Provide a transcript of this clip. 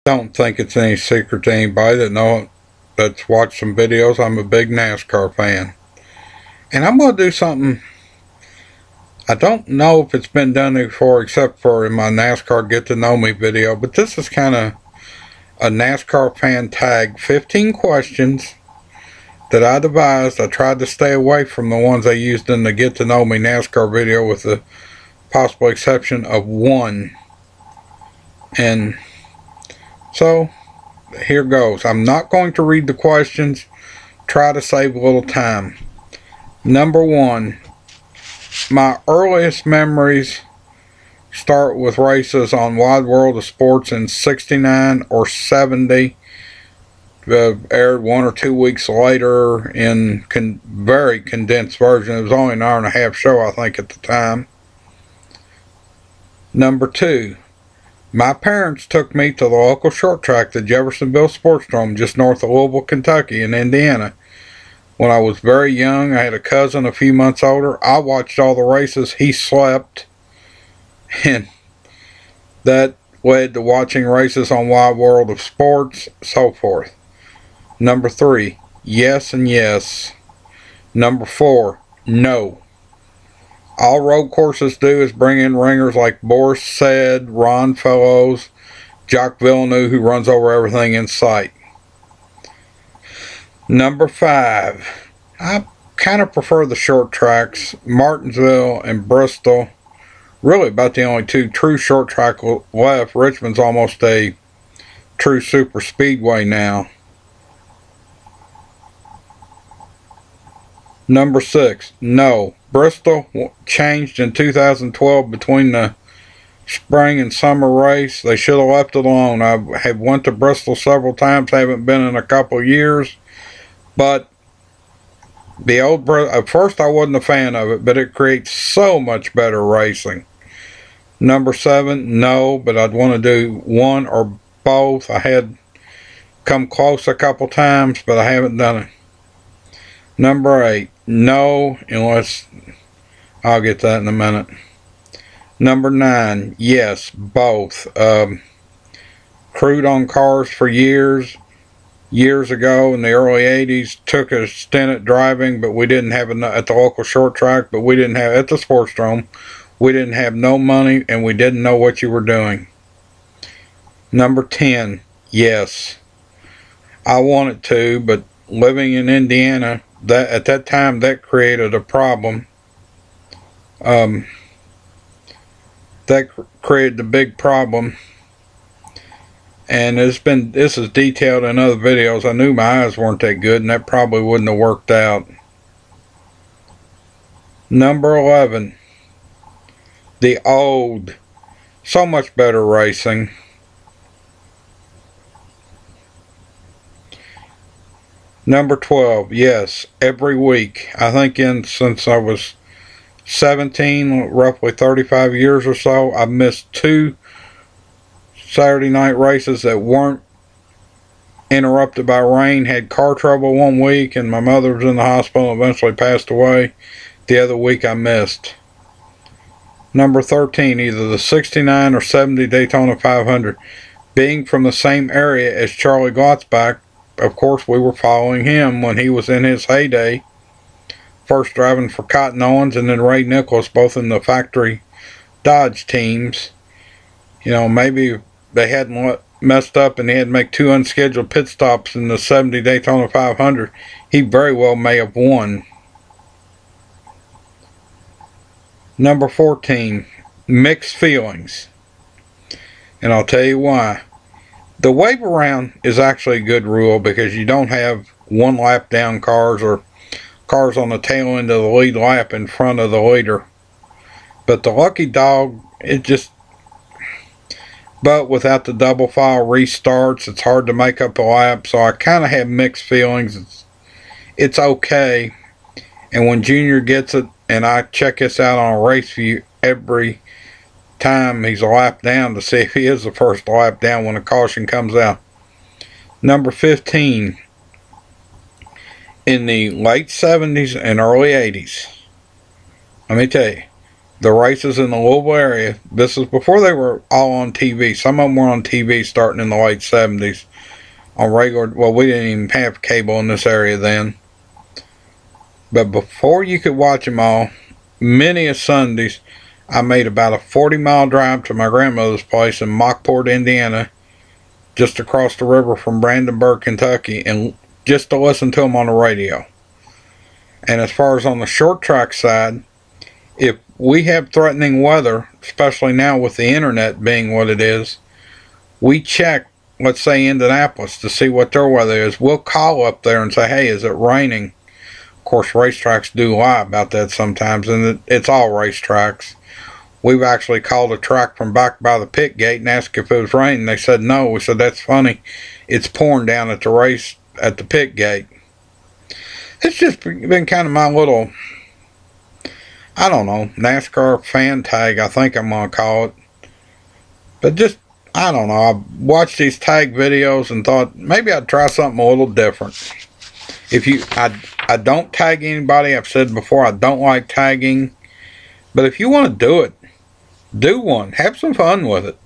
Don't think it's any secret to anybody that's watched some videos. I'm a big NASCAR fan. And I'm going to do something. I don't know if it's been done before except for in my NASCAR Get to Know Me video. But this is kind of a NASCAR fan tag. 15 questions that I devised. I tried to stay away from the ones I used in the Get to Know Me NASCAR video with the possible exception of one. And so here goes. I'm not going to read the questions. Try to save a little time. Number one, my earliest memories start with races on Wide World of Sports in 69 or 70. Aired 1 or 2 weeks later in very condensed version. It was only an hour-and-a-half show, I think, at the time. Number two, my parents took me to the local short track, the Jeffersonville Sportsdrome, just north of Louisville, Kentucky, in Indiana. When I was very young, I had a cousin a few months older. I watched all the races. He slept. And that led to watching races on Wide World of Sports, so forth. Number three, yes and yes. Number four, no. All road courses do is bring in ringers like Boris Said, Ron Fellows, Jacques Villeneuve, who runs over everything in sight. Number five, I kind of prefer the short tracks. Martinsville and Bristol, really about the only two true short track left. Richmond's almost a true super speedway now. Number six, no. Bristol changed in 2012 between the spring and summer race. They should have left it alone. I have went to Bristol several times, haven't been in a couple of years. But the old at first I wasn't a fan of it, but it creates so much better racing. Number seven, no, but I'd want to do one or both. I had come close a couple times, but I haven't done it. Number eight, no, unless I'll get that in a minute. Number nine, yes, both. Crewed on cars for years ago in the early 80s, took a stint at driving, but we didn't have enough at the local short track, but we didn't have at the Sportsdrome. We didn't have no money and we didn't know what you were doing. Number 10, yes. I wanted to, but living in Indiana, that at that time that created a problem. That created the big problem. And this is detailed in other videos. I knew my eyes weren't that good, and that probably wouldn't have worked out. Number 11, the old, so much better racing. Number 12, yes, every week. I think since I was 17, roughly 35 years or so, I've missed 2 Saturday night races that weren't interrupted by rain. Had car trouble one week and my mother was in the hospital and eventually passed away. The other week I missed. Number 13, either the 69 or 70 Daytona 500. Being from the same area as Charlie Glotzbach, of course we were following him when he was in his heyday. First driving for Cotton Owens and then Ray Nicholas, both in the factory Dodge teams. You know, maybe they hadn't messed up and he had to make 2 unscheduled pit stops in the 70 Daytona 500. He very well may have won. Number 14, mixed feelings. And I'll tell you why. The wave around is actually a good rule because you don't have one lap down cars or cars on the tail end of the lead lap in front of the leader. But the lucky dog, but without the double file restarts, it's hard to make up a lap. So I kind of have mixed feelings. It's okay. And when Junior gets it, and I check this out on a race view every time he's a lap down to see if he is the first lap down when a caution comes out. Number 15, in the late 70s and early 80s, let me tell you, the races in the Louisville area. This is before they were all on TV. Some of them were on TV starting in the late 70s. On regular, well, we didn't even have cable in this area then. But before you could watch them all, many a Sundays, I made about a 40-mile drive to my grandmother's place in Mockport, Indiana, just across the river from Brandenburg, Kentucky, and just to listen to them on the radio. And as far as on the short track side, if we have threatening weather, especially now with the internet being what it is, we check, let's say Indianapolis, to see what their weather is. We'll call up there and say, hey, is it raining? Of course, racetracks do lie about that sometimes, and it's all racetracks. We've actually called a track from back by the pit gate and asked if it was raining. They said no. We said, that's funny. It's pouring down at the race at the pit gate. It's just been kind of my little, I don't know, NASCAR fan tag, I think I'm going to call it. But just, I don't know, I watched these tag videos and thought maybe I'd try something a little different. I don't tag anybody. I've said before, I don't like tagging. But if you want to do it, do one. Have some fun with it.